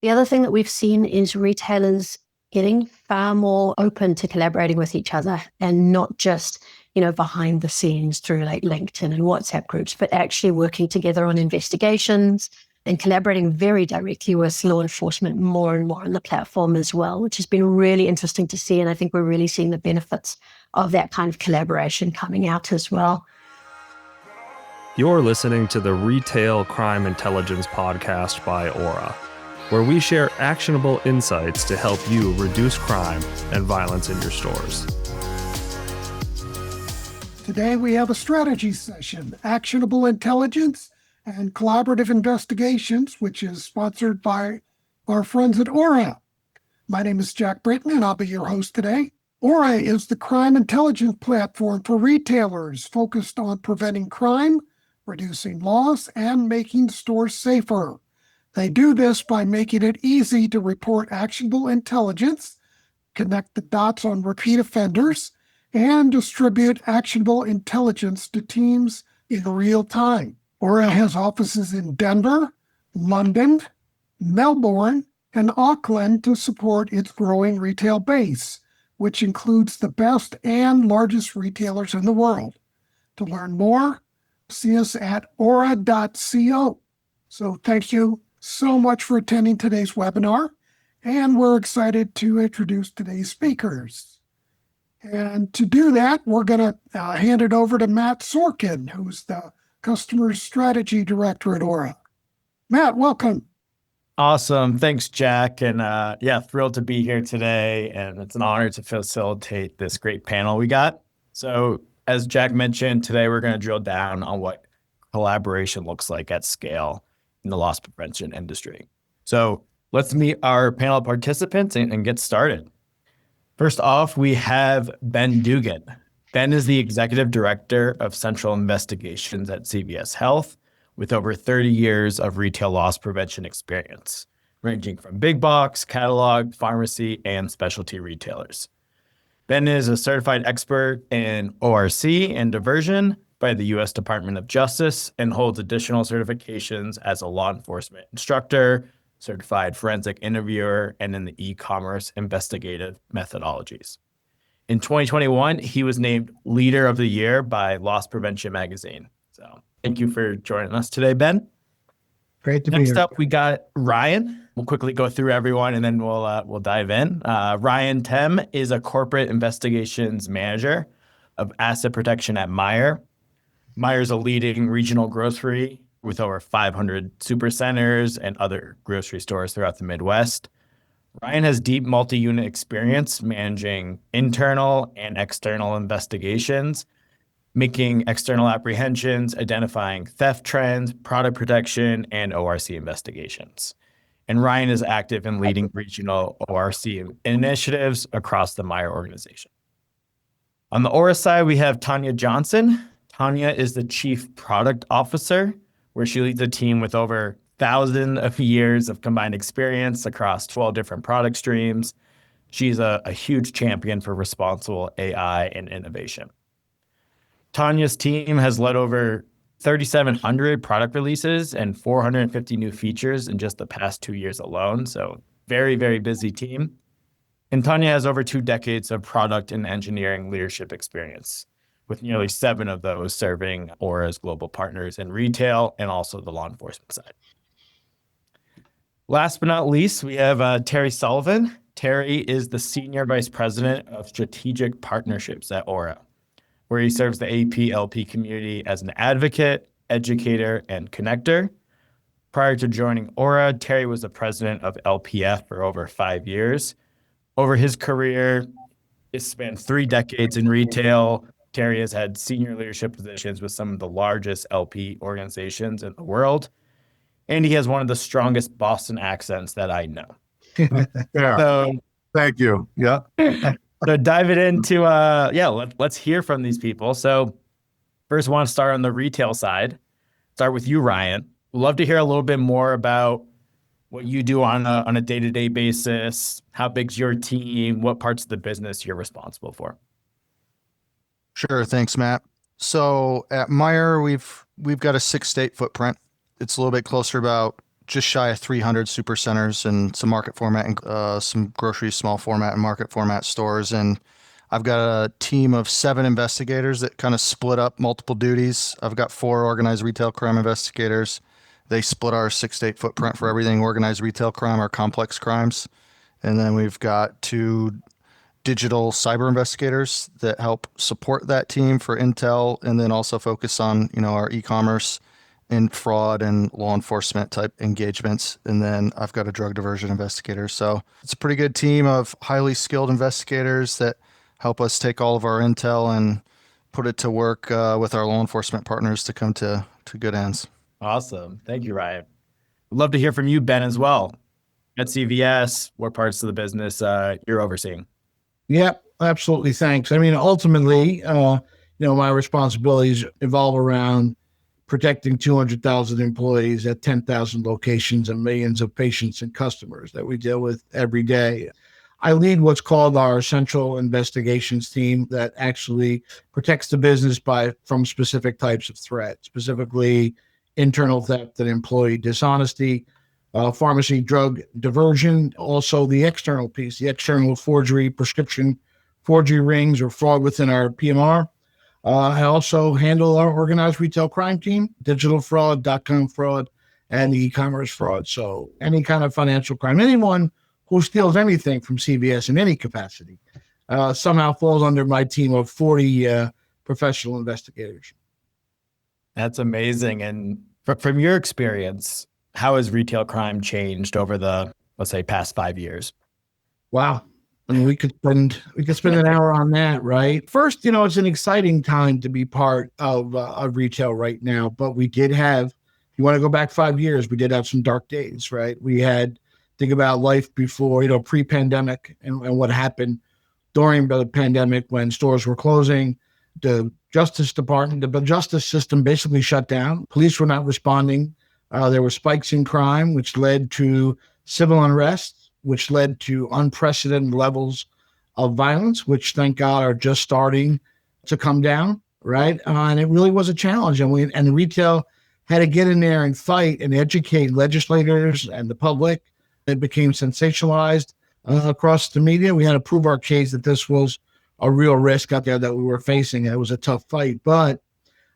The other thing that we've seen is retailers getting far more open to collaborating with each other and not just, behind the scenes through like LinkedIn and WhatsApp groups, but actually working together on investigations and collaborating very directly with law enforcement more and more on the platform as well, which has been really interesting to see. And I think we're really seeing the benefits of that kind of collaboration coming out as well. You're listening to the Retail Crime Intelligence Podcast by Auror, where we share actionable insights to help you reduce crime and violence in your stores. Today we have a strategy session, Actionable Intelligence and Collaborative Investigations, which is sponsored by our friends at Auror. My name is Jack Britton, and I'll be your host today. Auror is the crime intelligence platform for retailers focused on preventing crime, reducing loss, and making stores safer. They do this by making it easy to report actionable intelligence, connect the dots on repeat offenders, and distribute actionable intelligence to teams in real time. Auror has offices in Denver, London, Melbourne, and Auckland to support its growing retail base, which includes the best and largest retailers in the world. To learn more, see us at auror.co. So thank you so much for attending today's webinar, and we're excited to introduce today's speakers. And to do that, we're going to hand it over to Matt Sorkin, who's the Customer Strategy Director at Auror. Matt, welcome. Awesome. Thanks, Jack. And thrilled to be here today. And it's an honor to facilitate this great panel we got. So as Jack mentioned, today we're going to drill down on what collaboration looks like at scale in the loss prevention industry. So let's meet our panel participants and get started. First off, we have Ben Dugan. Ben is the Executive Director of Central Investigations at CVS Health, with over 30 years of retail loss prevention experience, ranging from big box, catalog, pharmacy, and specialty retailers. Ben is a certified expert in ORC and diversion by the U.S. Department of Justice and holds additional certifications as a law enforcement instructor, certified forensic interviewer, and in the e-commerce investigative methodologies. In 2021, he was named Leader of the Year by Loss Prevention Magazine. So thank you for joining us today, Ben. Great to be here. Next up, we got Ryan. We'll quickly go through everyone and then we'll dive in. Ryan Tem is a corporate investigations manager of asset protection at Meijer. Meijer is a leading regional grocery with over 500 supercenters and other grocery stores throughout the Midwest. Ryan has deep multi-unit experience managing internal and external investigations, making external apprehensions, identifying theft trends, product protection, and ORC investigations. And Ryan is active in leading regional ORC initiatives across the Meijer organization. On the Auror side, we have Tanya Johnson. Tanya is the Chief Product Officer, where she leads a team with over 1,000 of years of combined experience across 12 different product streams. She's a huge champion for responsible AI and innovation. Tanya's team has led over 3,700 product releases and 450 new features in just the past 2 years alone. So very, very busy team. And Tanya has over 2 decades of product and engineering leadership experience, with nearly 7 of those serving Auror's global partners in retail and also the law enforcement side. Last but not least, we have Terry Sullivan. Terry is the Senior Vice President of Strategic Partnerships at Auror, where he serves the AP/LP community as an advocate, educator, and connector. Prior to joining Auror, Terry was the president of LPF for over 5 years. Over his career, it spanned 3 decades in retail. Terry has had senior leadership positions with some of the largest LP organizations in the world, and he has one of the strongest Boston accents that I know. Yeah. So, thank you. Yeah. So dive it into, let's hear from these people. So first, I want to start on the retail side. Start with you, Ryan. We'd love to hear a little bit more about what you do on a day-to-day basis. How big's your team? What parts of the business you're responsible for? Sure. Thanks, Matt. So at Meijer, we've got a 6-state footprint. It's a little bit closer about just shy of 300 super centers and some market format and some grocery small format and market format stores. And I've got a team of 7 investigators that kind of split up multiple duties. I've got 4 organized retail crime investigators. They split our 6-state footprint for everything organized retail crime or complex crimes. And then we've got 2 digital cyber investigators that help support that team for intel, and then also focus on, our e-commerce and fraud and law enforcement type engagements. And then I've got a drug diversion investigator. So it's a pretty good team of highly skilled investigators that help us take all of our intel and put it to work with our law enforcement partners to come to good ends. Awesome. Thank you, Ryan. I'd love to hear from you, Ben, as well. At CVS, what parts of the business you're overseeing? Yeah, absolutely. Thanks. I mean, ultimately, my responsibilities evolve around protecting 200,000 employees at 10,000 locations and millions of patients and customers that we deal with every day. I lead what's called our central investigations team that actually protects the business from specific types of threats, specifically internal theft and employee dishonesty, pharmacy drug diversion, also the external piece, the external forgery, prescription forgery rings or fraud within our PMR. I also handle our organized retail crime team, digital fraud, .com fraud, and e-commerce fraud. So any kind of financial crime, anyone who steals anything from CVS in any capacity somehow falls under my team of 40 professional investigators. That's amazing. And from your experience, how has retail crime changed over the, let's say, past 5 years? Wow. I mean, we could spend an hour on that, right? First, it's an exciting time to be part of retail right now. But we did have, if you want to go back 5 years, we did have some dark days, right? We had, think about life before, pre-pandemic and what happened during the pandemic when stores were closing. The Justice Department, the justice system basically shut down. Police were not responding. There were spikes in crime, which led to civil unrest, which led to unprecedented levels of violence, which, thank God, are just starting to come down, right? And it really was a challenge. And retail had to get in there and fight and educate legislators and the public. It became sensationalized across the media. We had to prove our case that this was a real risk out there that we were facing. And it was a tough fight, but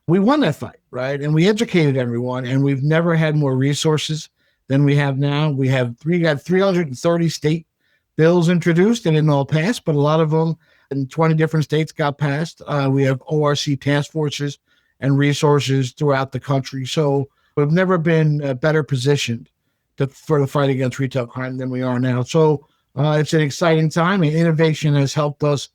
we won that fight, right? And we educated everyone, and we've never had more resources than we have now. We got 330 state bills introduced and didn't all pass, but a lot of them in 20 different states got passed. We have ORC task forces and resources throughout the country. So we've never been better positioned for the fight against retail crime than we are now. So it's an exciting time, and innovation has helped us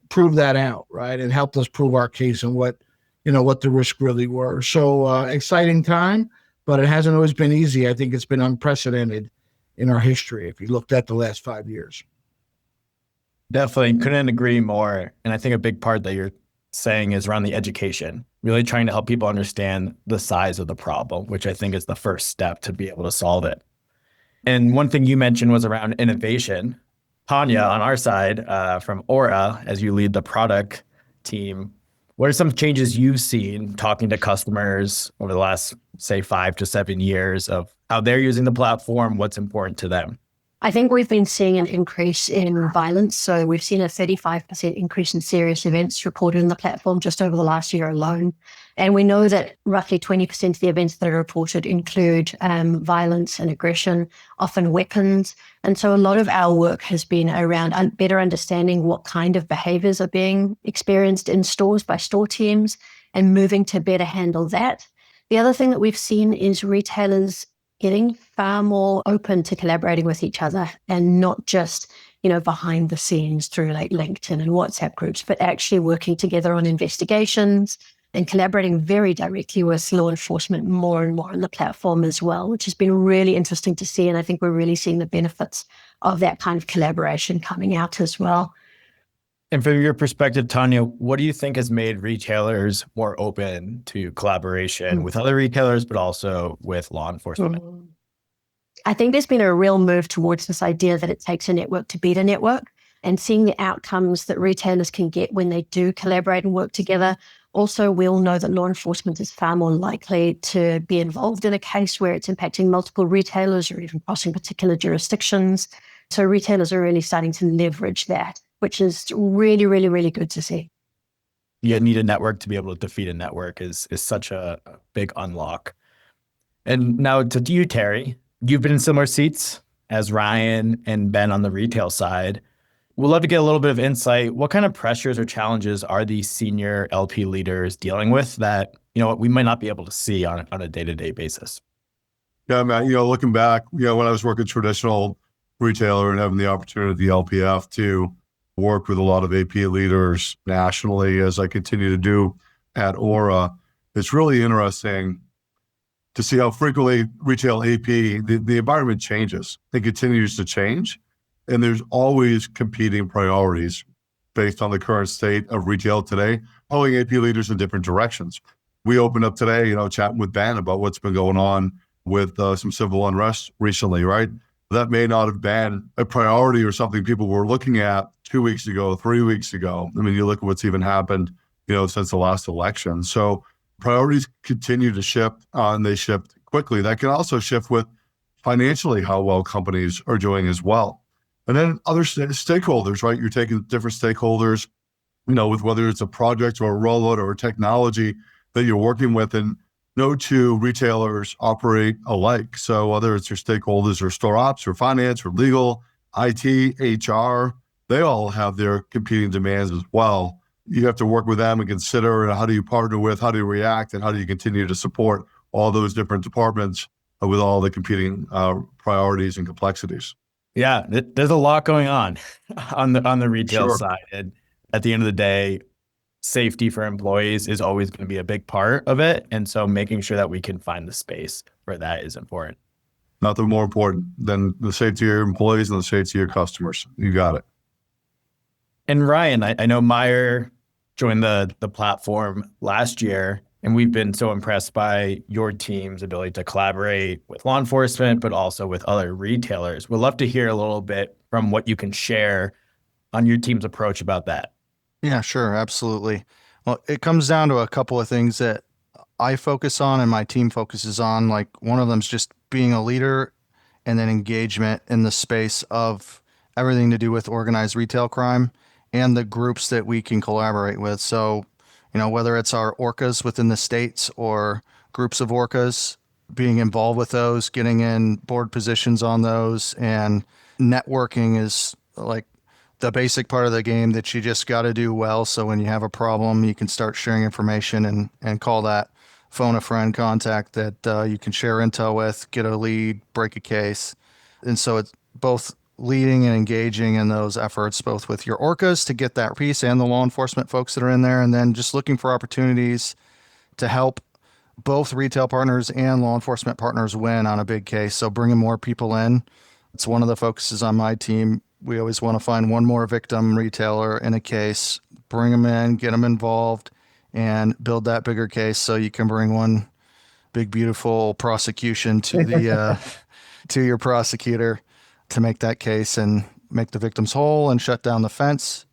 prove that out, right? And helped us prove our case and what the risks really were. So exciting time. But it hasn't always been easy. I think it's been unprecedented in our history if you looked at the last 5 years. Definitely couldn't agree more. And I think a big part that you're saying is around the education, really trying to help people understand the size of the problem, which I think is the first step to be able to solve it. And one thing you mentioned was around innovation. Tanya, on our side, from Aura, as you lead the product team, what are some changes you've seen talking to customers over the last, say, 5 to 7 years of how they're using the platform, what's important to them? I think we've been seeing an increase in violence. So we've seen a 35% increase in serious events reported on the platform just over the last year alone. And we know that roughly 20% of the events that are reported include violence and aggression, often weapons. And so a lot of our work has been around better understanding what kind of behaviors are being experienced in stores by store teams and moving to better handle that. The other thing that we've seen is retailers getting far more open to collaborating with each other and not just, behind the scenes through like LinkedIn and WhatsApp groups, but actually working together on investigations and collaborating very directly with law enforcement more and more on the platform as well, which has been really interesting to see. And I think we're really seeing the benefits of that kind of collaboration coming out as well. And from your perspective, Tanya, what do you think has made retailers more open to collaboration with other retailers, but also with law enforcement? I think there's been a real move towards this idea that it takes a network to beat a network, and seeing the outcomes that retailers can get when they do collaborate and work together Also, we all know that law enforcement is far more likely to be involved in a case where it's impacting multiple retailers or even crossing particular jurisdictions. So retailers are really starting to leverage that, which is really, really, really good to see. You need a network to be able to defeat a network is such a big unlock. And now to you, Terry, you've been in similar seats as Ryan and Ben on the retail side. We'd love to get a little bit of insight. What kind of pressures or challenges are these senior LP leaders dealing with that, we might not be able to see on a day-to-day basis? Yeah, man, looking back, when I was working traditional retailer and having the opportunity at the LPF to work with a lot of AP leaders nationally, as I continue to do at Aura, it's really interesting to see how frequently retail AP, the environment changes. It continues to change. And there's always competing priorities based on the current state of retail today, pulling AP leaders in different directions. We opened up today, chatting with Ben about what's been going on with some civil unrest recently, right? That may not have been a priority or something people were looking at 2 weeks ago, 3 weeks ago. I mean, you look at what's even happened, since the last election. So priorities continue to shift and they shift quickly. That can also shift with financially how well companies are doing as well. And then other stakeholders, right? You're taking different stakeholders, with whether it's a project or a rollout or a technology that you're working with, and no two retailers operate alike. So whether it's your stakeholders or store ops or finance or legal, IT, HR, they all have their competing demands as well. You have to work with them and consider how do you partner with, how do you react, and how do you continue to support all those different departments with all the competing priorities and complexities. Yeah, there's a lot going on the retail Sure. side. And at the end of the day, safety for employees is always going to be a big part of it. And so making sure that we can find the space for that is important. Nothing more important than the safety of your employees and the safety of your customers. You got it. And Ryan, I know Meijer joined the platform last year, and we've been so impressed by your team's ability to collaborate with law enforcement, but also with other retailers. We'd love to hear a little bit from what you can share on your team's approach about that. Yeah, sure. Absolutely. Well, it comes down to a couple of things that I focus on and my team focuses on. Like one of them is just being a leader and then engagement in the space of everything to do with organized retail crime and the groups that we can collaborate with. So, whether it's our orcas within the states or groups of orcas, being involved with those, getting in board positions on those, and networking is like the basic part of the game that you just got to do well. So when you have a problem, you can start sharing information and call that phone a friend contact that you can share intel with, get a lead, break a case. And so it's both leading and engaging in those efforts, both with your orcas to get that piece and the law enforcement folks that are in there, and then just looking for opportunities to help both retail partners and law enforcement partners win on a big case. So bringing more people in. It's one of the focuses on my team. We always want to find one more victim retailer in a case, bring them in, get them involved, and build that bigger case so you can bring one big, beautiful prosecution to the to your prosecutor to make that case and make the victims whole and shut down the fence.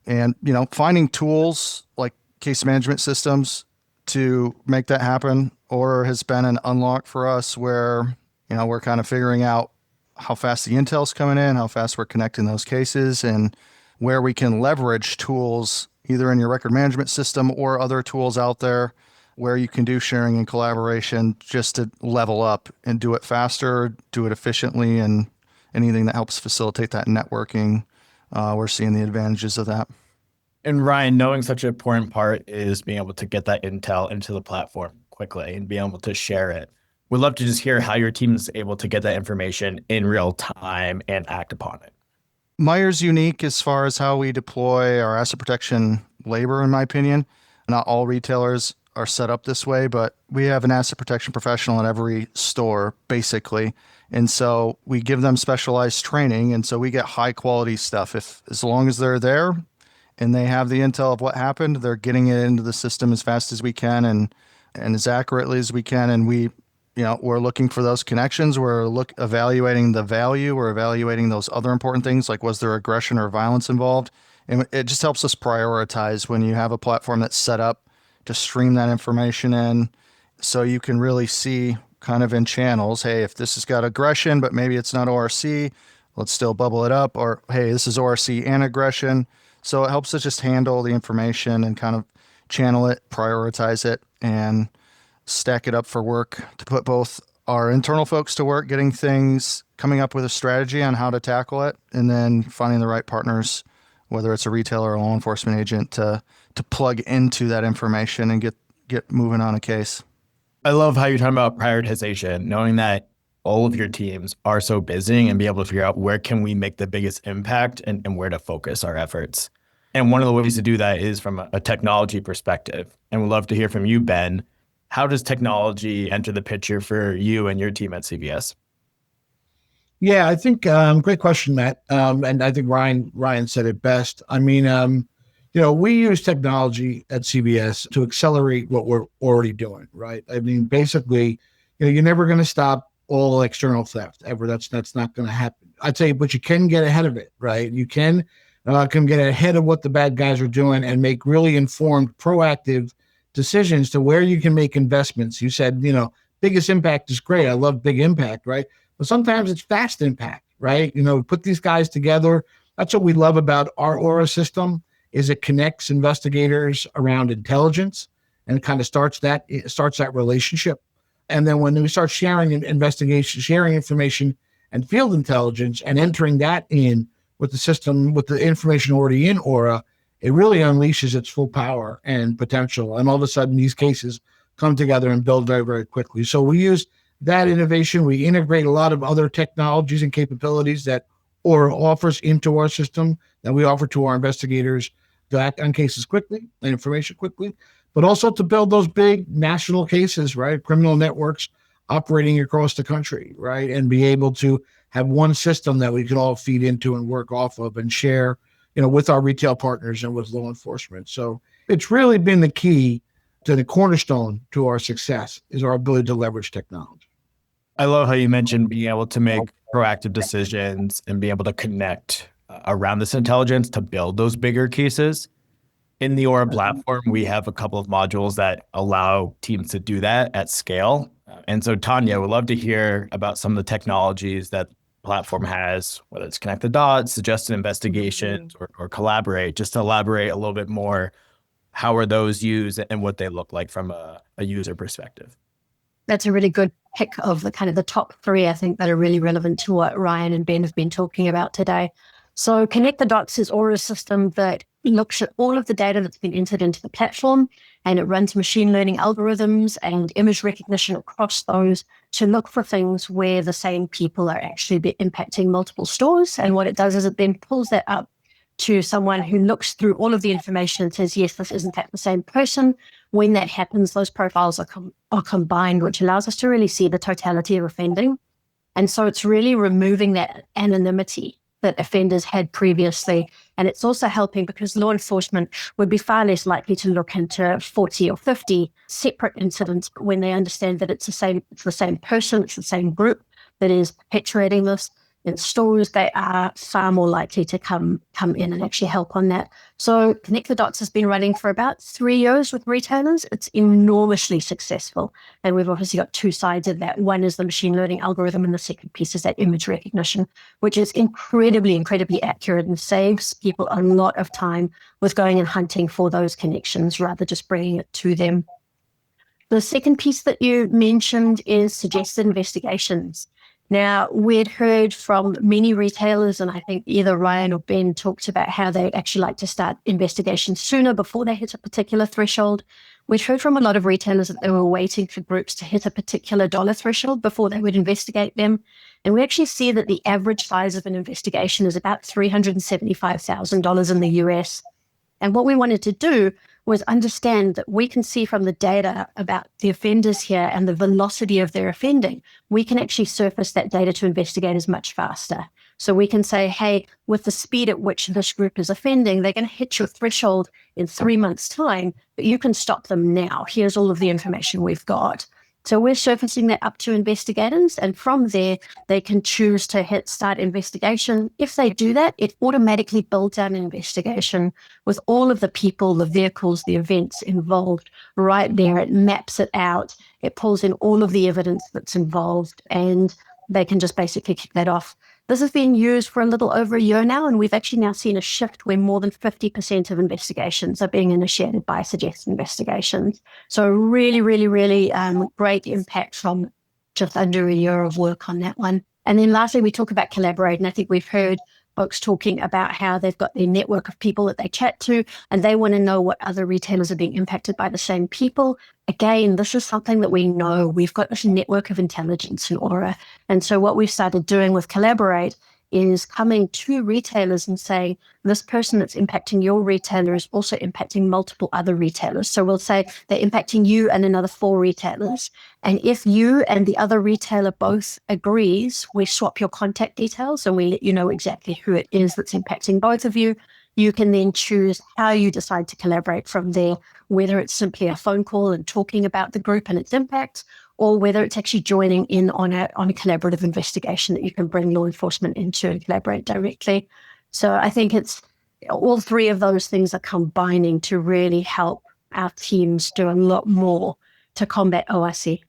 And, finding tools like case management systems to make that happen, or has been an unlock for us where, we're kind of figuring out how fast the intel's coming in, how fast we're connecting those cases, and where we can leverage tools either in your record management system or other tools out there where you can do sharing and collaboration just to level up and do it faster, do it efficiently, and anything that helps facilitate that networking. We're seeing the advantages of that. And Ryan, knowing such an important part is being able to get that intel into the platform quickly and being able to share it. We'd love to just hear how your team is able to get that information in real time and act upon it. Meijer's unique as far as how we deploy our asset protection labor, in my opinion. Not all retailers are set up this way, but we have an asset protection professional at every store, basically. And so we give them specialized training. And so we get high quality stuff. As long as they're there and they have the intel of what happened, they're getting it into the system as fast as we can and as accurately as we can. And we're looking for those connections. We're evaluating the value. We're evaluating those other important things, like was there aggression or violence involved? And it just helps us prioritize when you have a platform that's set up to stream that information in so you can really see kind of in channels, hey, if this has got aggression, but maybe it's not ORC, let's still bubble it up. Or, hey, this is ORC and aggression. So it helps us just handle the information and kind of channel it, prioritize it, and stack it up for work to put both our internal folks to work, getting things, coming up with a strategy on how to tackle it, and then finding the right partners, whether it's a retailer or a law enforcement agent, to plug into that information and get moving on a case. I love how you're talking about prioritization, knowing that all of your teams are so busy and be able to figure out where can we make the biggest impact and where to focus our efforts. And one of the ways to do that is from a technology perspective. And we'd love to hear from you, Ben. How does technology enter the picture for you and your team at CVS? Yeah, I think great question, Matt. And I think Ryan said it best. I mean, we use technology at CVS to accelerate what we're already doing, right? I mean, basically, you're never going to stop all external theft ever. That's not going to happen. I'd say, but you can get ahead of it, right? You can get ahead of what the bad guys are doing and make really informed, proactive decisions to where you can make investments. You said, biggest impact is great. I love big impact, right? But sometimes it's fast impact, right? Put these guys together. That's what we love about our Aura system, is it connects investigators around intelligence and kind of starts that relationship. And then when we start sharing information and field intelligence and entering that in with the system, with the information already in Aura, it really unleashes its full power and potential. And all of a sudden, these cases come together and build very, very quickly. So we use that innovation. We integrate a lot of other technologies and capabilities that Aura offers into our system that we offer to our investigators to act on cases quickly and information quickly, but also to build those big national cases, right? Criminal networks operating across the country, right? And be able to have one system that we can all feed into and work off of and share, with our retail partners and with law enforcement. So it's really been the key to the cornerstone to our success is our ability to leverage technology. I love how you mentioned being able to make proactive decisions and be able to connect around this intelligence to build those bigger cases. In the Aura platform, we have a couple of modules that allow teams to do that at scale. And so, Tanya, would love to hear about some of the technologies that the platform has, whether it's connect the dots, suggested investigations, or collaborate. Just to elaborate a little bit more, how are those used and what they look like from a user perspective? That's a really good pick of the kind of the top three, I think, that are really relevant to what Ryan and Ben have been talking about today. So Connect the Dots is Aura's system that looks at all of the data that's been entered into the platform, and it runs machine learning algorithms and image recognition across those to look for things where the same people are actually impacting multiple stores. And what it does is it then pulls that up to someone who looks through all of the information and says, yes, this isn't the same person. When that happens, those profiles are combined, which allows us to really see the totality of offending. And so it's really removing that anonymity that offenders had previously. And it's also helping because law enforcement would be far less likely to look into 40 or 50 separate incidents when they understand that it's the same person, it's the same group that is perpetuating this. In stores, they are far more likely to come in and actually help on that. So Connect the Dots has been running for about 3 years with retailers. It's enormously successful. And we've obviously got two sides of that. One is the machine learning algorithm, and the second piece is that image recognition, which is incredibly, incredibly accurate and saves people a lot of time with going and hunting for those connections rather just bringing it to them. The second piece that you mentioned is suggested investigations. Now, we'd heard from many retailers, and I think either Ryan or Ben talked about how they'd actually like to start investigations sooner before they hit a particular threshold. We'd heard from a lot of retailers that they were waiting for groups to hit a particular dollar threshold before they would investigate them. And we actually see that the average size of an investigation is about $375,000 in the US. And what we wanted to do was understand that we can see from the data about the offenders here and the velocity of their offending, we can actually surface that data to investigators much faster. So we can say, hey, with the speed at which this group is offending, they're going to hit your threshold in 3 months' time, but you can stop them now. Here's all of the information we've got. So we're surfacing that up to investigators, and from there, they can choose to hit start investigation. If they do that, it automatically builds out an investigation with all of the people, the vehicles, the events involved right there. It maps it out. It pulls in all of the evidence that's involved, and they can just basically kick that off. This has been used for a little over a year now, and we've actually now seen a shift where more than 50% of investigations are being initiated by suggested investigations. So really, really, really great impact from just under a year of work on that one. And then lastly, we talk about collaborate. And I think we've heard folks talking about how they've got their network of people that they chat to, and they want to know what other retailers are being impacted by the same people. Again, this is something that we know. We've got this network of intelligence in Aura. And so what we've started doing with Collaborate is coming to retailers and saying, this person that's impacting your retailer is also impacting multiple other retailers. So we'll say they're impacting you and another 4 retailers. And if you and the other retailer both agrees, we swap your contact details and we let you know exactly who it is that's impacting both of you. You can then choose how you decide to collaborate from there, whether it's simply a phone call and talking about the group and its impact, or whether it's actually joining in on a collaborative investigation that you can bring law enforcement into and collaborate directly. So I think it's all 3 of those things are combining to really help our teams do a lot more to combat OIC.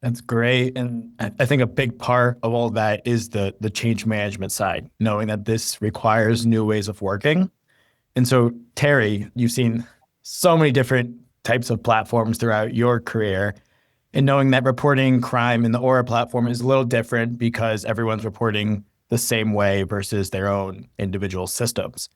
That's great. And I think a big part of all that is the change management side, knowing that this requires new ways of working. And so, Terry, you've seen so many different types of platforms throughout your career. And knowing that reporting crime in the Aura platform is a little different because everyone's reporting the same way versus their own individual systems.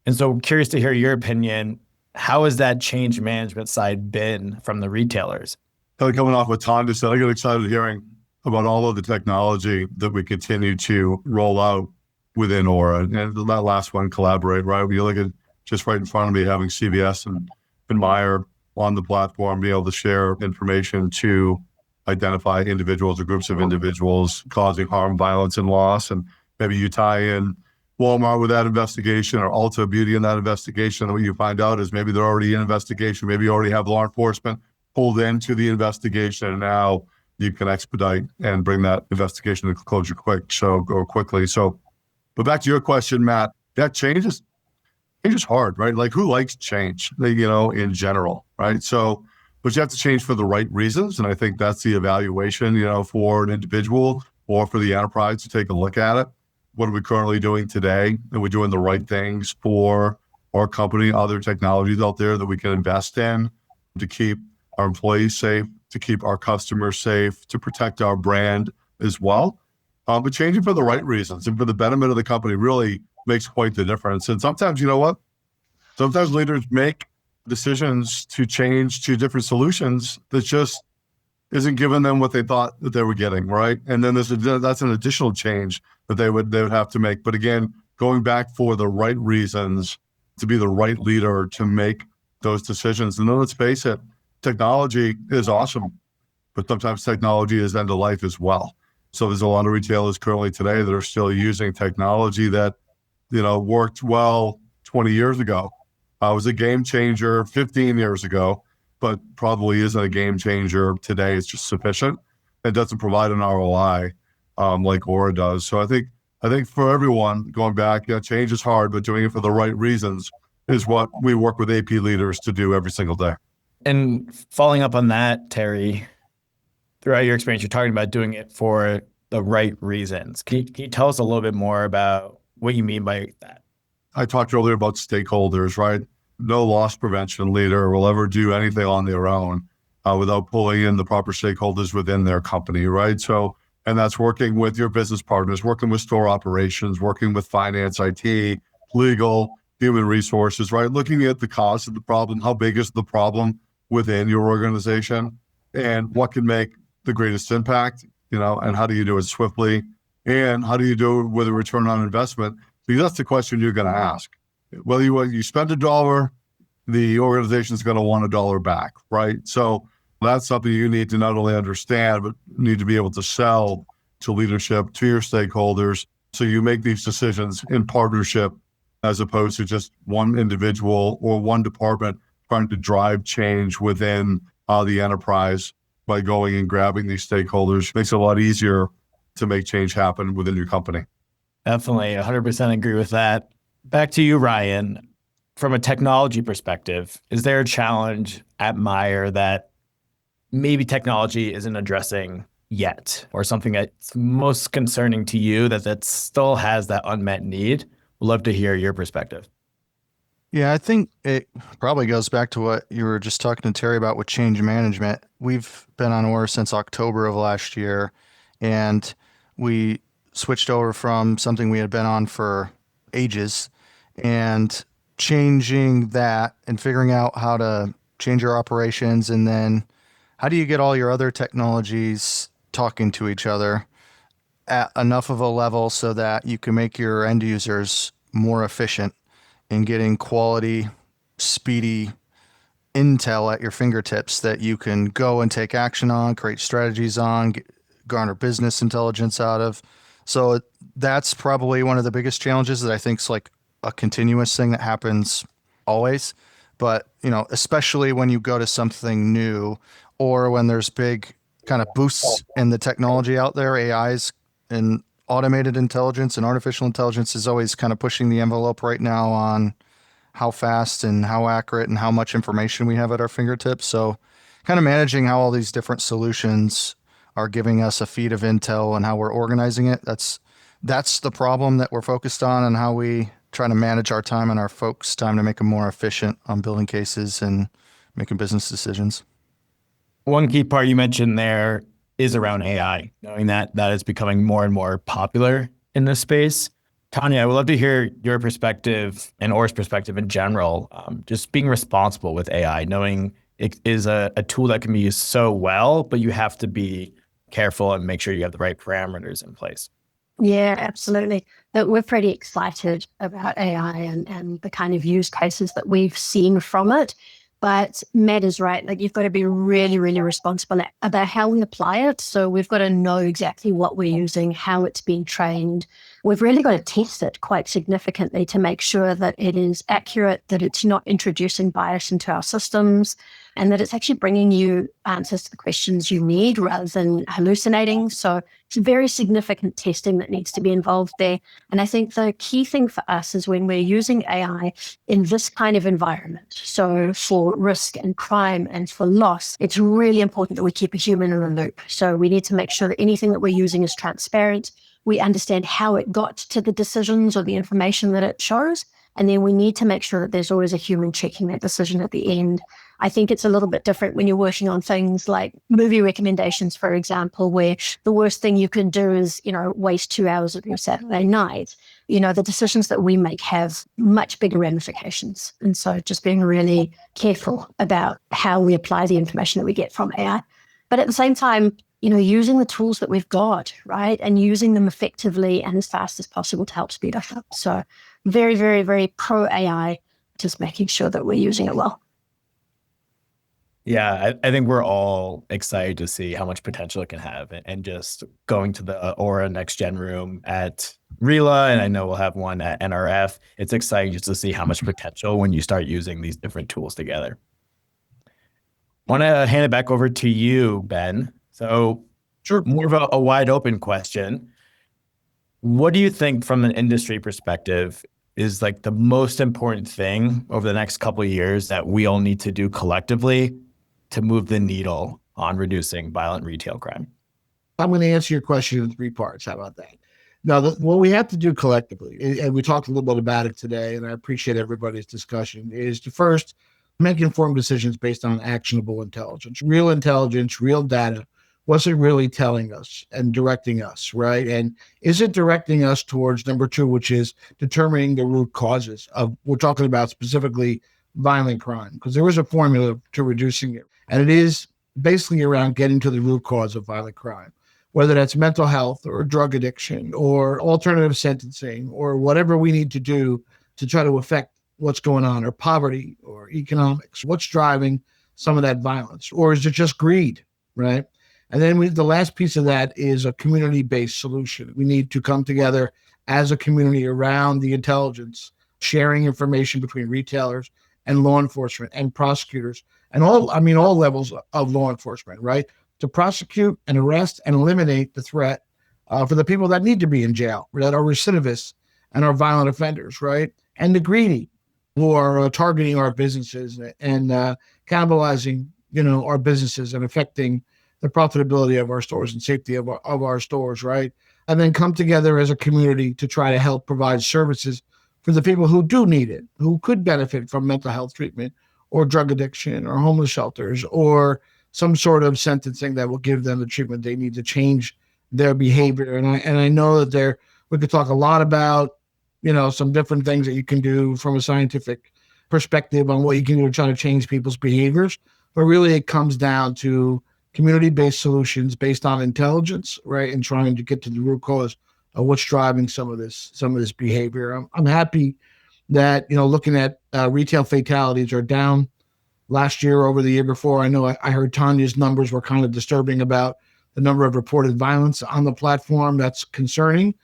And so curious to hear your opinion. How has that change management side been from the retailers? Coming off what Tom just said, I get excited hearing about all of the technology that we continue to roll out within Aura. And that last one, Collaborate, right? When you look at just right in front of me, having CVS and Meijer on the platform, be able to share information to identify individuals or groups of individuals causing harm, violence, and loss. And maybe you tie in Walmart with that investigation or Ulta Beauty in that investigation. And what you find out is maybe they're already in investigation. Maybe you already have law enforcement pulled into the investigation. And now you can expedite and bring that investigation to closure quickly. So, but back to your question, Matt, that change is hard, right? Like, who likes change, in general, right? So, but you have to change for the right reasons. And I think that's the evaluation, for an individual or for the enterprise to take a look at it. What are we currently doing today? Are we doing the right things for our company, other technologies out there that we can invest in to keep our employees safe, to keep our customers safe, to protect our brand as well? But changing for the right reasons and for the betterment of the company really makes quite the difference. And sometimes, sometimes leaders make decisions to change to different solutions that just isn't giving them what they thought that they were getting, right? And then that's an additional change that they would have to make. But again, going back for the right reasons, to be the right leader to make those decisions. And then let's face it, technology is awesome, but sometimes technology is end of life as well. So there's a lot of retailers currently today that are still using technology that, worked well 20 years ago. Was a game changer 15 years ago, but probably isn't a game changer today. It's just sufficient. It doesn't provide an ROI like Aura does. So I think for everyone, going back, change is hard, but doing it for the right reasons is what we work with AP leaders to do every single day. And following up on that, Terry, throughout your experience, you're talking about doing it for the right reasons. Can you tell us a little bit more about what you mean by that? I talked earlier about stakeholders, right? No loss prevention leader will ever do anything on their own without pulling in the proper stakeholders within their company, right? So, and that's working with your business partners, working with store operations, working with finance, IT, legal, human resources, right? Looking at the cause of the problem, how big is the problem within your organization, and what can make the greatest impact, and how do you do it swiftly, and how do you do it with a return on investment? Because that's the question you're going to ask. Whether you spend $1, the organization is going to want $1 back, right? So that's something you need to not only understand, but need to be able to sell to leadership, to your stakeholders. So you make these decisions in partnership as opposed to just one individual or one department trying to drive change within the enterprise by going and grabbing these stakeholders makes it a lot easier to make change happen within your company. Definitely 100% agree with that. Back to you, Ryan. From a technology perspective, is there a challenge at Meijer that maybe technology isn't addressing yet, or something that's most concerning to you that still has that unmet need? We'd love to hear your perspective. Yeah, I think it probably goes back to what you were just talking to Terry about with change management. We've been on Auror since October of last year, and we switched over from something we had been on for ages, and changing that and figuring out how to change your operations, and then how do you get all your other technologies talking to each other at enough of a level so that you can make your end users more efficient in getting quality, speedy intel at your fingertips that you can go and take action on, create strategies on, garner business intelligence out of. So that's probably one of the biggest challenges that I think is like a continuous thing that happens always. But, especially when you go to something new or when there's big kind of boosts in the technology out there, AIs and automated intelligence and artificial intelligence is always kind of pushing the envelope right now on how fast and how accurate and how much information we have at our fingertips. So kind of managing how all these different solutions are giving us a feed of intel and how we're organizing it. That's the problem that we're focused on, and how we try to manage our time and our folks' time to make them more efficient on building cases and making business decisions. One key part you mentioned there is around AI, knowing that is becoming more and more popular in this space. Tanya, I would love to hear your perspective and Auror's perspective in general, just being responsible with AI, knowing it is a tool that can be used so well, but you have to be careful and make sure you have the right parameters in place. Yeah, absolutely. Look, we're pretty excited about AI and the kind of use cases that we've seen from it. But Matt is right. Like, you've got to be really, really responsible about how we apply it. So we've got to know exactly what we're using, how it's being trained. We've really got to test it quite significantly to make sure that it is accurate, that it's not introducing bias into our systems, and that it's actually bringing you answers to the questions you need rather than hallucinating. So it's very significant testing that needs to be involved there. And I think the key thing for us is when we're using AI in this kind of environment, so for risk and crime and for loss, it's really important that we keep a human in the loop. So we need to make sure that anything that we're using is transparent. We understand how it got to the decisions or the information that it shows. And then we need to make sure that there's always a human checking that decision at the end. I think it's a little bit different when you're working on things like movie recommendations, for example, where the worst thing you can do is, waste 2 hours of your Saturday night. The decisions that we make have much bigger ramifications. And so just being really careful about how we apply the information that we get from AI. But at the same time, using the tools that we've got, right, and using them effectively and as fast as possible to help speed us up. So very, very, very pro AI, just making sure that we're using it well. Yeah, I think we're all excited to see how much potential it can have, and just going to the Auror Next Gen room at RELA, and I know we'll have one at NRF. It's exciting just to see how much potential when you start using these different tools together. I want to hand it back over to you, Ben. So Sure. More of a wide open question. What do you think from an industry perspective is like the most important thing over the next couple of years that we all need to do collectively to move the needle on reducing violent retail crime? I'm going to answer your question in 3 parts. How about that? Now, what we have to do collectively, and we talked a little bit about it today, and I appreciate everybody's discussion, is to first make informed decisions based on actionable intelligence, real data. What's it really telling us and directing us, right? And is it directing us towards number 2, which is determining the root causes of, we're talking about specifically violent crime, because there is a formula to reducing it. And it is basically around getting to the root cause of violent crime, whether that's mental health or drug addiction or alternative sentencing or whatever we need to do to try to affect what's going on, or poverty or economics. What's driving some of that violence? Or is it just greed, right? And then the last piece of that is a community-based solution. We need to come together as a community around the intelligence, sharing information between retailers and law enforcement and prosecutors and all levels of law enforcement, right? to prosecute and arrest and eliminate the threat for the people that need to be in jail, that are recidivists and are violent offenders, right? And the greedy who are targeting our businesses and cannibalizing, our businesses and affecting the profitability of our stores and safety of our stores, right? And then come together as a community to try to help provide services for the people who do need it, who could benefit from mental health treatment or drug addiction or homeless shelters or some sort of sentencing that will give them the treatment they need to change their behavior. And I know that we could talk a lot about, some different things that you can do from a scientific perspective on what you can do to try to change people's behaviors. But really it comes down to community-based solutions based on intelligence, right? And trying to get to the root cause of what's driving some of this behavior. I'm happy that, looking at retail fatalities are down last year over the year before. I know I heard Tanya's numbers were kind of disturbing about the number of reported violence on the platform. That's concerning,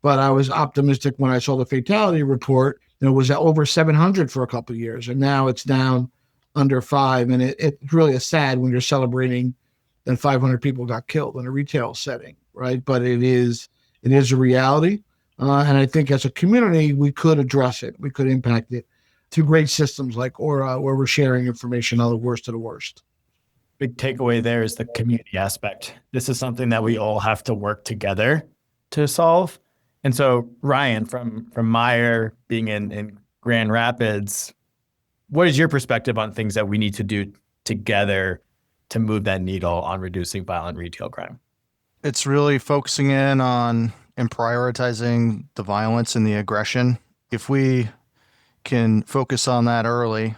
but I was optimistic when I saw the fatality report. It was over 700 for a couple of years, and now it's down under 5. And it's really sad when you're celebrating that 500 people got killed in a retail setting, right? But it is a reality. And I think as a community, we could address it. We could impact it through great systems like Aura, where we're sharing information on the worst of the worst. Big takeaway there is the community aspect. This is something that we all have to work together to solve. And so, Ryan, from Meijer, being in Grand Rapids, what is your perspective on things that we need to do together to move that needle on reducing violent retail crime? It's really focusing in on and prioritizing the violence and the aggression. If we can focus on that early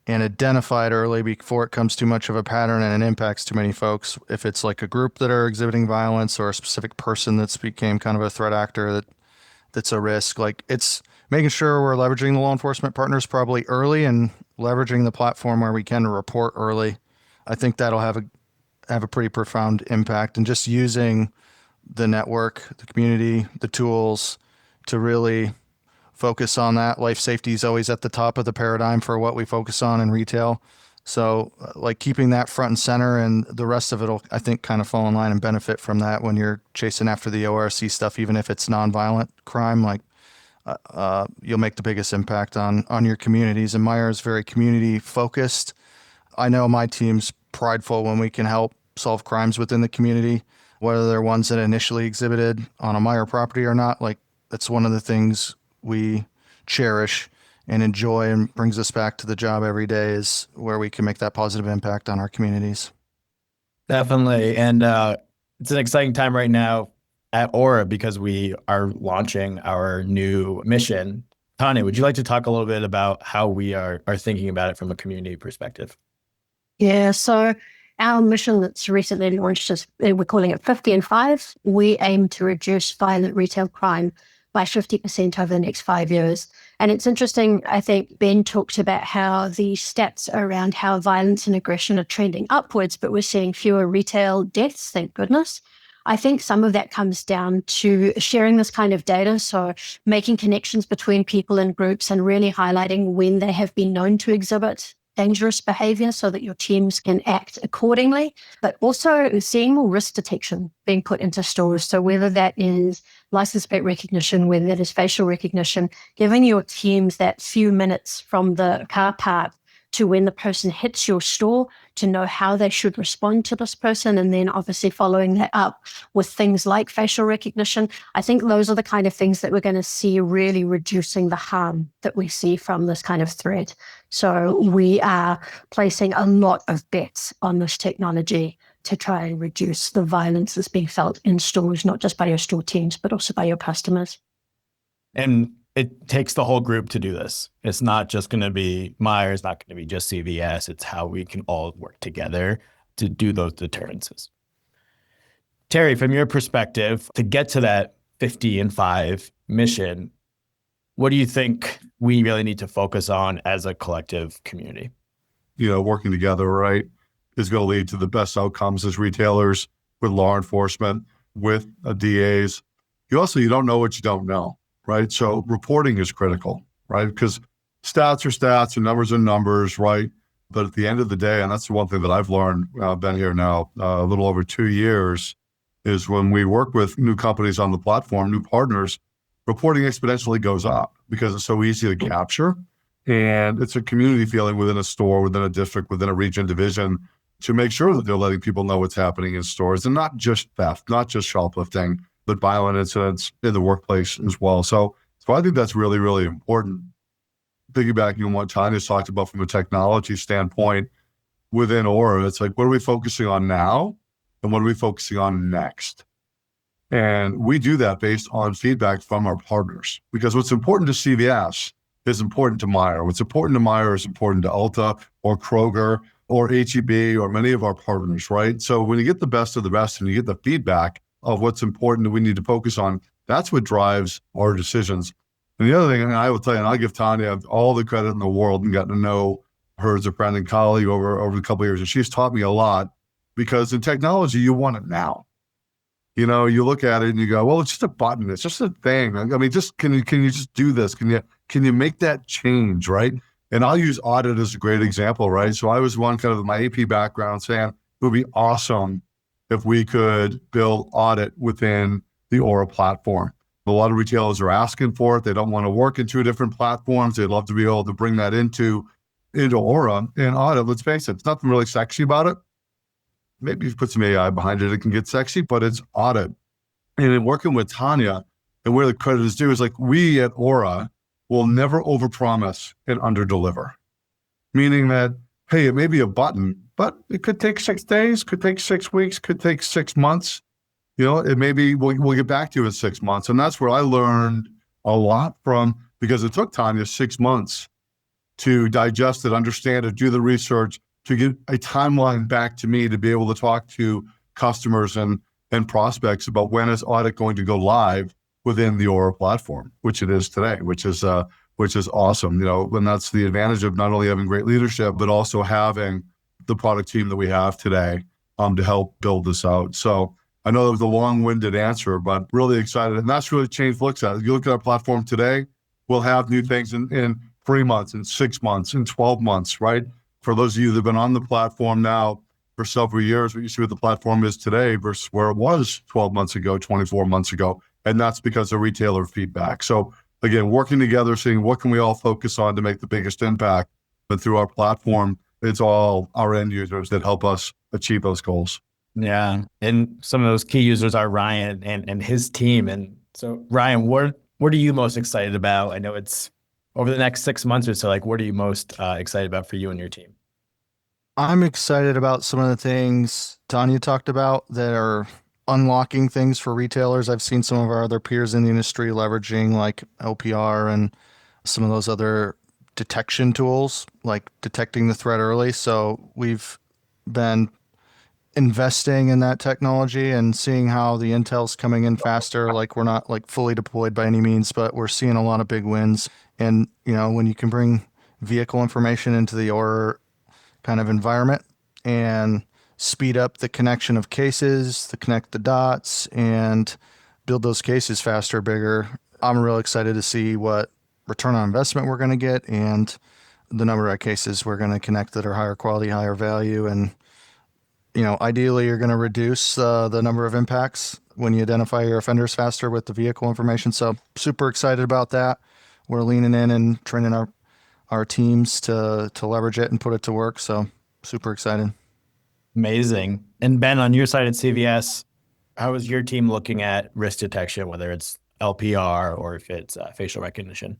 and identify it early before it becomes too much of a pattern and it impacts too many folks, if it's like a group that are exhibiting violence or a specific person that's became kind of a threat actor that's a risk, like it's making sure we're leveraging the law enforcement partners probably early and leveraging the platform where we can report early. I think that'll have a pretty profound impact, and just using the network, the community, the tools to really focus on that. Life safety is always at the top of the paradigm for what we focus on in retail. So like keeping that front and center, and the rest of it'll, I think, kind of fall in line and benefit from that when you're chasing after the ORC stuff, even if it's nonviolent crime, like you'll make the biggest impact on your communities. And Meijer is very community focused. I know my team's prideful when we can help solve crimes within the community, whether they're ones that initially exhibited on a Meijer property or not. Like that's one of the things we cherish and enjoy and brings us back to the job every day, is where we can make that positive impact on our communities. Definitely. And it's an exciting time right now at Aura because we are launching our new mission. Tanya, would you like to talk a little bit about how we are thinking about it from a community perspective? Yeah, so our mission that's recently launched is, we're calling it 50 and 5. We aim to reduce violent retail crime by 50% over the next 5 years. And it's interesting, I think Ben talked about how the stats around how violence and aggression are trending upwards, but we're seeing fewer retail deaths, thank goodness. I think some of that comes down to sharing this kind of data, so making connections between people and groups and really highlighting when they have been known to exhibit dangerous behavior so that your teams can act accordingly, but also seeing more risk detection being put into stores. So whether that is license plate recognition, whether that is facial recognition, giving your teams that few minutes from the car park to when the person hits your store to know how they should respond to this person, and then obviously following that up with things like facial recognition. I think those are the kind of things that we're going to see really reducing the harm that we see from this kind of threat. So we are placing a lot of bets on this technology to try and reduce the violence that's being felt in stores, not just by your store teams, but also by your customers. And it takes the whole group to do this. It's not just going to be Meijer, it's not going to be just CVS. It's how we can all work together to do those deterrences. Terry, from your perspective, to get to that 50 and 5 mission, what do you think we really need to focus on as a collective community? Working together, right, is going to lead to the best outcomes as retailers, with law enforcement, with DAs. You don't know what you don't know. Right. So reporting is critical, right? Because stats are stats and numbers are numbers, right? But at the end of the day, and that's the one thing that I've learned, I've been here now a little over 2 years, is when we work with new companies on the platform, new partners, reporting exponentially goes up because it's so easy to capture. And it's a community feeling within a store, within a district, within a region division to make sure that they're letting people know what's happening in stores, and not just theft, not just shoplifting, but violent incidents in the workplace as well. So I think that's really, really important. Piggybacking on what Tanya's talked about from a technology standpoint within Auror, it's like, what are we focusing on now? And what are we focusing on next? And we do that based on feedback from our partners, because what's important to CVS is important to Meijer. What's important to Meijer is important to Ulta or Kroger or HEB or many of our partners, right? So when you get the best of the best and you get the feedback of what's important that we need to focus on, that's what drives our decisions. And the other thing, and I will tell you, and I'll give Tanya all the credit in the world, and gotten to know her as a friend and colleague over a couple of years, and she's taught me a lot, because in technology, you want it now. You know, you look at it and you go, well, it's just a button. It's just a thing. I mean, just can you just do this? Can you make that change, right? And I'll use audit as a great example, right? So I was one kind of my AP background saying it would be awesome if we could build audit within the Auror platform. A lot of retailers are asking for it. They don't want to work in 2 different platforms. They'd love to be able to bring that into Auror. And audit, let's face it, it's nothing really sexy about it. Maybe if you put some AI behind it, it can get sexy, but it's audit. And in working with Tanya, and where the credit is due, is like, we at Auror will never overpromise and underdeliver. Meaning that, hey, it may be a button, but it could take 6 days, could take 6 weeks, could take 6 months. You know, it may be, we'll get back to you in 6 months. And that's where I learned a lot from, because it took Tanya 6 months to digest it, understand it, do the research, to get a timeline back to me to be able to talk to customers and prospects about when is audit going to go live within the Auror platform, which it is today, which is awesome. You know, and that's the advantage of not only having great leadership, but also having the product team that we have today to help build this out. So I know that was a long-winded answer, but really excited. And that's really changed looks at it. If you look at our platform today, we'll have new things in 3 months, in 6 months, in 12 months, right? For those of you that have been on the platform now for several years, what you see what the platform is today versus where it was 12 months ago, 24 months ago. And that's because of retailer feedback. So again, working together, seeing what can we all focus on to make the biggest impact. But through our platform, it's all our end users that help us achieve those goals. Yeah. And some of those key users are Ryan and his team. And so Ryan, what are you most excited about? I know it's over the next 6 months or so, like, what are you most excited about for you and your team? I'm excited about some of the things Tanya talked about that are unlocking things for retailers. I've seen some of our other peers in the industry leveraging like LPR and some of those other detection tools, like detecting the threat early. So we've been investing in that technology and seeing how the intel's coming in faster. Like, we're not like fully deployed by any means, but we're seeing a lot of big wins. And, you know, when you can bring vehicle information into the Auror kind of environment and speed up the connection of cases, to connect the dots and build those cases faster, bigger, I'm real excited to see what return on investment we're going to get and the number of cases we're going to connect that are higher quality, higher value. And, you know, ideally you're going to reduce the number of impacts when you identify your offenders faster with the vehicle information. So super excited about that. We're leaning in and training our teams to leverage it and put it to work. So super excited. Amazing. And Ben, on your side at CVS, how is your team looking at risk detection, whether it's LPR or if it's facial recognition?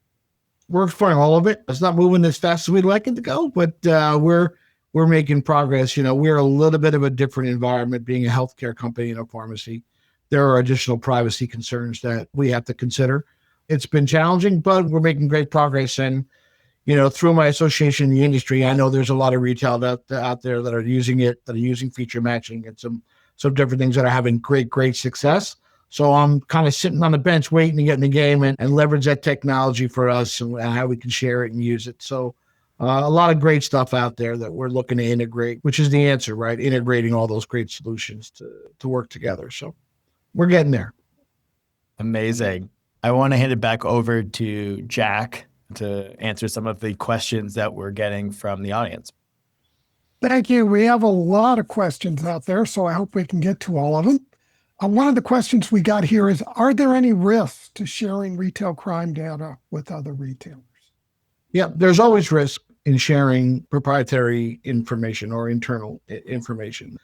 We're exploring all of it. It's not moving as fast as we'd like it to go, but we're making progress. You know, we're a little bit of a different environment being a healthcare company and a pharmacy. There are additional privacy concerns that we have to consider. It's been challenging, but we're making great progress. And, you know, through my association in the industry, I know there's a lot of retail out there that are using it, that are using feature matching and some different things that are having great success. So I'm kind of sitting on the bench waiting to get in the game and leverage that technology for us and how we can share it and use it. So a lot of great stuff out there that we're looking to integrate, which is the answer, right? Integrating all those great solutions to work together. So we're getting there. Amazing. I want to hand it back over to Jack to answer some of the questions that we're getting from the audience. Thank you. We have a lot of questions out there, so I hope we can get to all of them. One of the questions we got here is, are there any risks to sharing retail crime data with other retailers? Yeah, there's always risk in sharing proprietary information or internal information.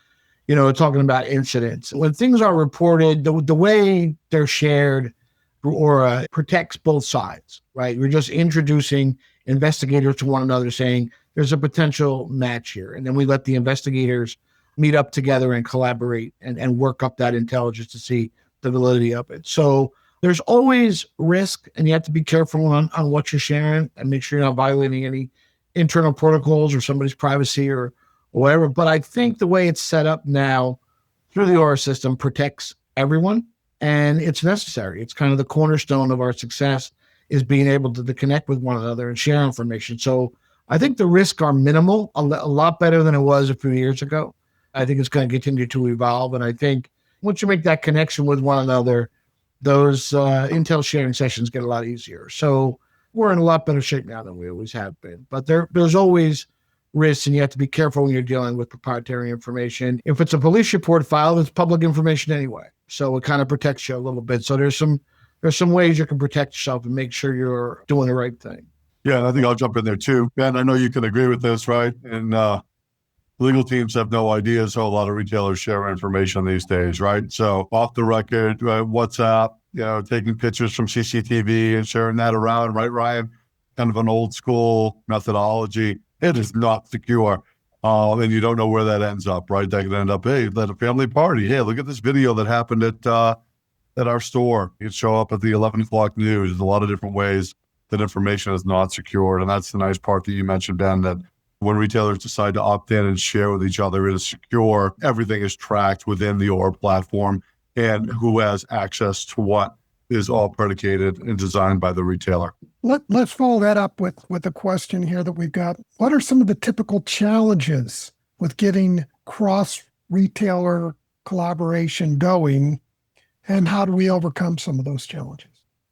Talking about incidents. When things are reported, the way they're shared through Aura protects both sides, right? We're just introducing investigators to one another saying there's a potential match here. And then we let the investigators meet up together and collaborate and work up that intelligence to see the validity of it. So there's always risk, and you have to be careful on what you're sharing and make sure you're not violating any internal protocols or somebody's privacy or whatever. But I think the way it's set up now through the Aura system protects everyone, and it's necessary. It's kind of the cornerstone of our success is being able to connect with one another and share information. So I think the risks are minimal, a lot better than it was a few years ago. I think it's going to continue to evolve. And I think once you make that connection with one another, those intel sharing sessions get a lot easier. So we're in a lot better shape now than we always have been. But there's always risks, and you have to be careful when you're dealing with proprietary information. If it's a police report file, it's public information anyway. So it kind of protects you a little bit. So there's some ways you can protect yourself and make sure you're doing the right thing. Yeah, and I think I'll jump in there too. Ben, I know you can agree with this, right? And legal teams have no idea, so a lot of retailers share information these days, right? So off the record, WhatsApp, taking pictures from CCTV and sharing that around, right, Ryan? Kind of an old school methodology. It is not secure. And you don't know where that ends up, right? That could end up, hey, at a family party. Hey, look at this video that happened at our store. It'd show up at the 11 o'clock news. There's a lot of different ways that information is not secured. And that's the nice part that you mentioned, Ben, that when retailers decide to opt in and share with each other, it is secure. Everything is tracked within the Aura platform, and who has access to what is all predicated and designed by the retailer. Let's follow that up with a question here that we've got. What are some of the typical challenges with getting cross-retailer collaboration going, and how do we overcome some of those challenges?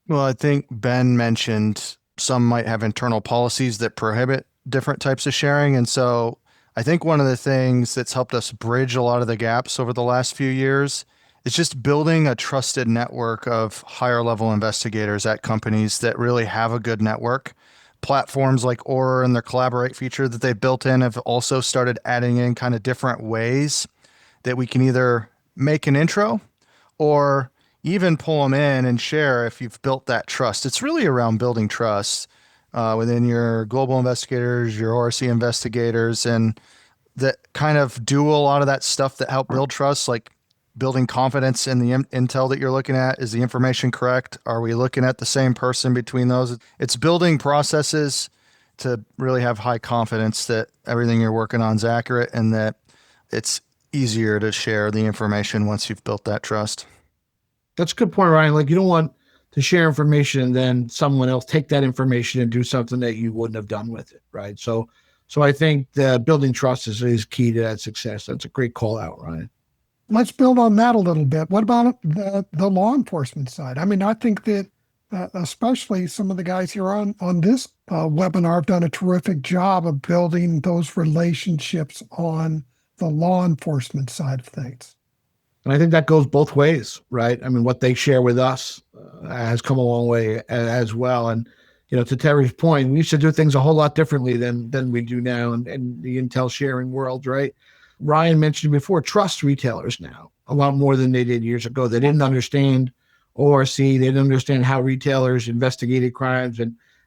Well, I think Ben mentioned some might have internal policies that prohibit different types of sharing. And so I think one of the things that's helped us bridge a lot of the gaps over the last few years is just building a trusted network of higher level investigators at companies that really have a good network. Platforms like Auror and their Collaborate feature that they've built in have also started adding in kind of different ways that we can either make an intro or even pull them in and share if you've built that trust. It's really around building trust within your global investigators, your ORC investigators, and that kind of do a lot of that stuff that help build trust, like building confidence in the intel that you're looking at. Is the information correct? Are we looking at the same person between those? It's building processes to really have high confidence that everything you're working on is accurate and that it's easier to share the information once you've built that trust. That's a good point, Ryan. Like, you don't want to share information and then someone else take that information and do something that you wouldn't have done with it, right? So I think the building trust is key to that success. That's a great call out, Ryan. Let's build on that a little bit. What about the law enforcement side? I mean, I think that especially some of the guys here on this webinar have done a terrific job of building those relationships on the law enforcement side of things. And I think that goes both ways, right? I mean, what they share with us has come a long way as well. And, to Terry's point, we used to do things a whole lot differently than we do now in the intel sharing world, right? Ryan mentioned before, trust retailers now a lot more than they did years ago. They didn't understand ORC. They didn't understand how retailers investigated crimes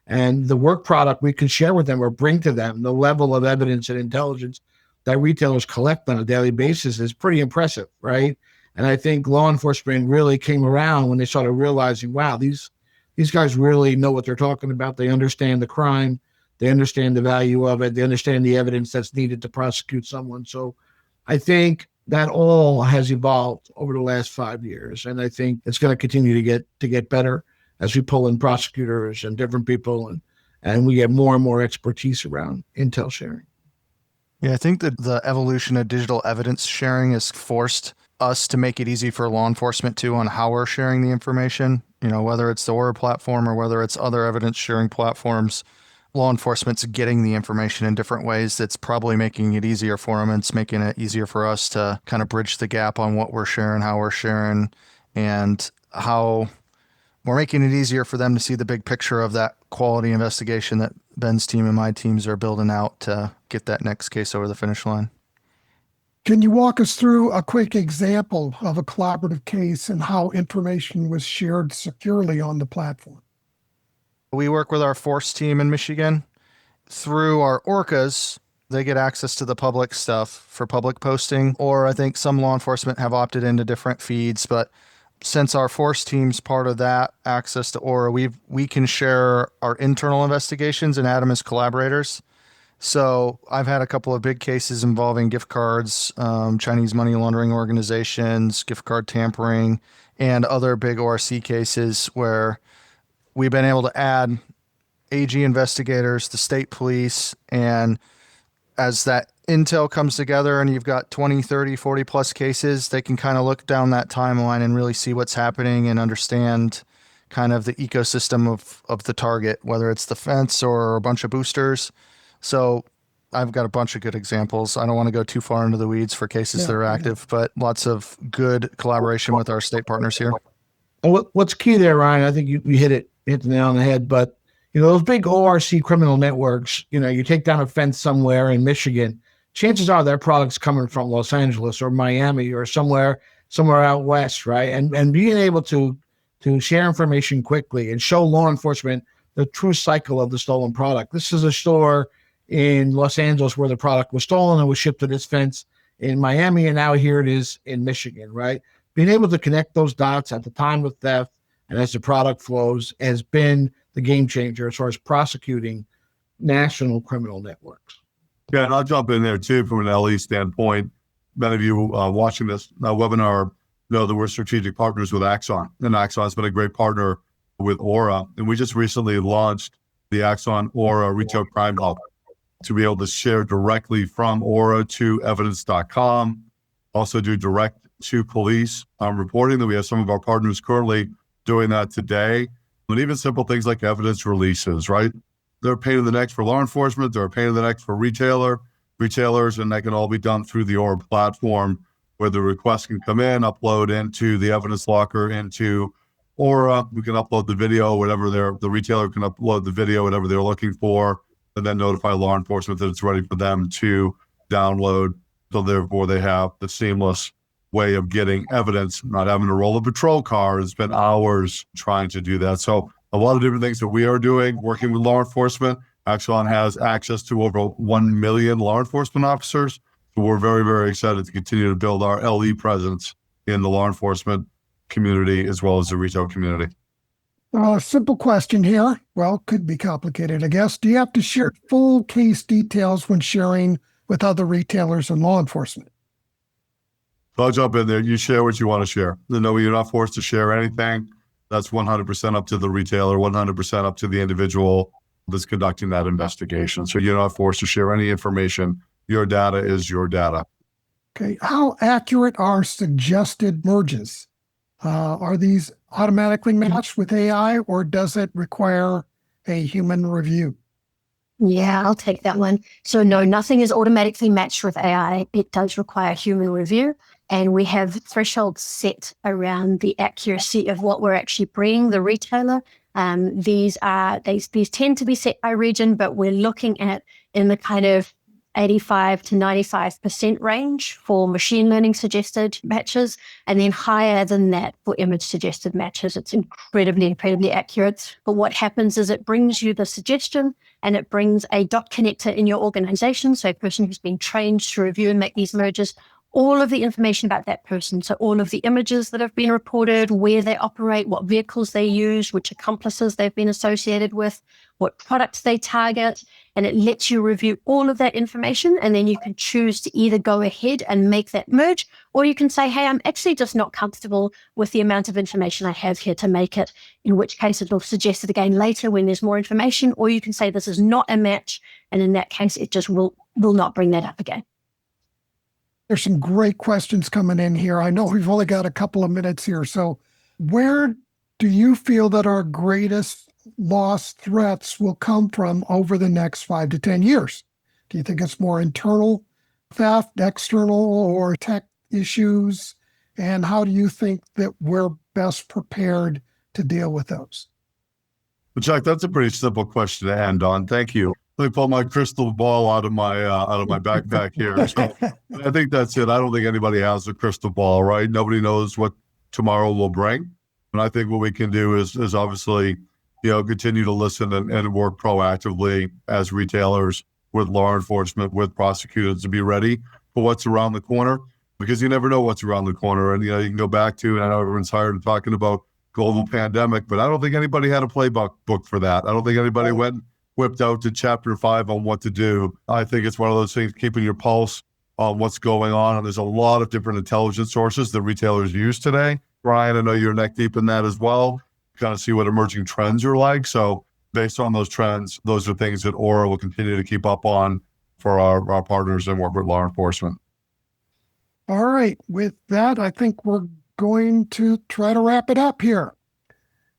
and the work product we can share with them or bring to them, the level of evidence and intelligence that retailers collect on a daily basis is pretty impressive, right? And I think law enforcement really came around when they started realizing, wow, these guys really know what they're talking about. They understand the crime. They understand the value of it. They understand the evidence that's needed to prosecute someone. So I think that all has evolved over the last 5 years. And I think it's going to continue to get better as we pull in prosecutors and different people and we get more and more expertise around intel sharing. Yeah, I think that the evolution of digital evidence sharing has forced us to make it easy for law enforcement too on how we're sharing the information, whether it's the Auror platform or whether it's other evidence sharing platforms. law enforcement's getting the information in different ways that's probably making it easier for them. And it's making it easier for us to kind of bridge the gap on what we're sharing, how we're sharing, and how we're making it easier for them to see the big picture of that quality investigation that Ben's team and my teams are building out to get that next case over the finish line. Can you walk us through a quick example of a collaborative case and how information was shared securely on the platform? We work with our force team in Michigan. Through our orcas, they get access to the public stuff for public posting, or I think some law enforcement have opted into different feeds. But since our force team's part of that access to Aura, we can share our internal investigations and add them as collaborators. So I've had a couple of big cases involving gift cards, Chinese money laundering organizations, gift card tampering, and other big ORC cases where we've been able to add AG investigators, the state police, and as that intel comes together and you've got 20, 30, 40 plus cases, they can kind of look down that timeline and really see what's happening and understand kind of the ecosystem of the target, whether it's the fence or a bunch of boosters. So I've got a bunch of good examples. I don't want to go too far into the weeds for cases that are active, but lots of good collaboration with our state partners here. And what's key there, Ryan, I think you hit the nail on the head, but those big ORC criminal networks, you take down a fence somewhere in Michigan, chances are their product's coming from Los Angeles or Miami or somewhere out west, right? And being able to share information quickly and show law enforcement the true cycle of the stolen product. This is a store in Los Angeles where the product was stolen and was shipped to this fence in Miami, and now here it is in Michigan, right? Being able to connect those dots at the time of theft and as the product flows has been the game changer as far as prosecuting national criminal networks. Yeah, and I'll jump in there too from an LE standpoint. Many of you watching this webinar know that we're strategic partners with Axon, and Axon's been a great partner with Aura. And we just recently launched the Axon Aura Retail Crime Hub to be able to share directly from Aura to evidence.com, also do direct to police reporting. That we have some of our partners currently doing that today. And even simple things like evidence releases, right? They're a pain in the neck for law enforcement. They're a pain in the neck for retailers, and that can all be done through the Aura platform where the request can come in, upload into the evidence locker, into Aura. We can upload the video, whatever the retailer can upload the video, whatever they're looking for, and then notify law enforcement that it's ready for them to download. So therefore they have the seamless way of getting evidence, not having to roll a patrol car. It's been hours trying to do that. So a lot of different things that we are doing, working with law enforcement. Axon has access to over 1 million law enforcement officers. So we're very, very excited to continue to build our LE presence in the law enforcement community as well as the retail community. Simple question here. Well, could be complicated, I guess. Do you have to share full case details when sharing with other retailers and law enforcement? So I'll jump in there. You share what you want to share. No, you're not forced to share anything. That's 100% up to the retailer, 100% up to the individual that's conducting that investigation. So you're not forced to share any information. Your data is your data. Okay. How accurate are suggested merges? Are these automatically matched with AI, or does it require a human review? Yeah, I'll take that one. So no, nothing is automatically matched with AI. It does require human review. And we have thresholds set around the accuracy of what we're actually bringing the retailer. These tend to be set by region, but we're looking at in the kind of 85 to 95% range for machine learning suggested matches, and then higher than that for image suggested matches. It's incredibly accurate. But what happens is it brings you the suggestion and it brings a dot connector in your organization. So a person who's been trained to review and make these merges, all of the information about that person. So all of the images that have been reported, where they operate, what vehicles they use, which accomplices they've been associated with, what products they target. And it lets you review all of that information. And then you can choose to either go ahead and make that merge, or you can say, hey, I'm actually just not comfortable with the amount of information I have here to make it, in which case it'll suggest it again later when there's more information. Or you can say this is not a match. And in that case, it just will not bring that up again. There's some great questions coming in here. I know we've only got a couple of minutes here. So where do you feel that our greatest loss threats will come from over the next 5 to 10 years? Do you think it's more internal theft, external, or tech issues? And how do you think that we're best prepared to deal with those? Well, Jack, that's a pretty simple question to end on. Thank you. Let me pull my crystal ball out of my backpack here. So I think that's it. I don't think anybody has a crystal ball, right? Nobody knows what tomorrow will bring. And I think what we can do is obviously, continue to listen and work proactively as retailers with law enforcement, with prosecutors to be ready for what's around the corner, because you never know what's around the corner. And, you can go back to, and I know everyone's tired of talking about global pandemic, but I don't think anybody had a playbook for that. I don't think anybody whipped out to chapter 5 on what to do. I think it's one of those things, keeping your pulse on what's going on. And there's a lot of different intelligence sources that retailers use today. Brian, I know you're neck deep in that as well. Kind of see what emerging trends are like. So based on those trends, those are things that Auror will continue to keep up on for our partners and work with law enforcement. All right. With that, I think we're going to try to wrap it up here.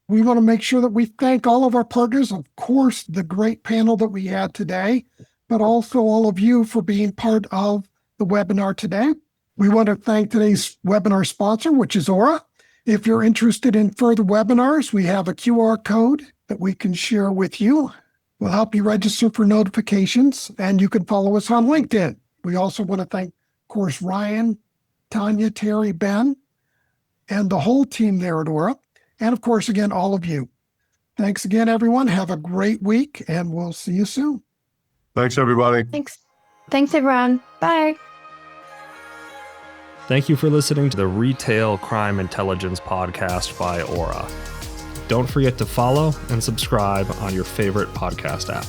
We want to make sure that we thank all of our partners, of course, the great panel that we had today, but also all of you for being part of the webinar today. We want to thank today's webinar sponsor, which is Auror. If you're interested in further webinars, we have a QR code that we can share with you. We'll help you register for notifications, and you can follow us on LinkedIn. We also want to thank, of course, Ryan, Tanya, Terry, Ben, and the whole team there at Auror. And of course, again, all of you. Thanks again, everyone. Have a great week, and we'll see you soon. Thanks, everybody. Thanks, everyone. Bye. Thank you for listening to the Retail Crime Intelligence Podcast by Auror. Don't forget to follow and subscribe on your favorite podcast app.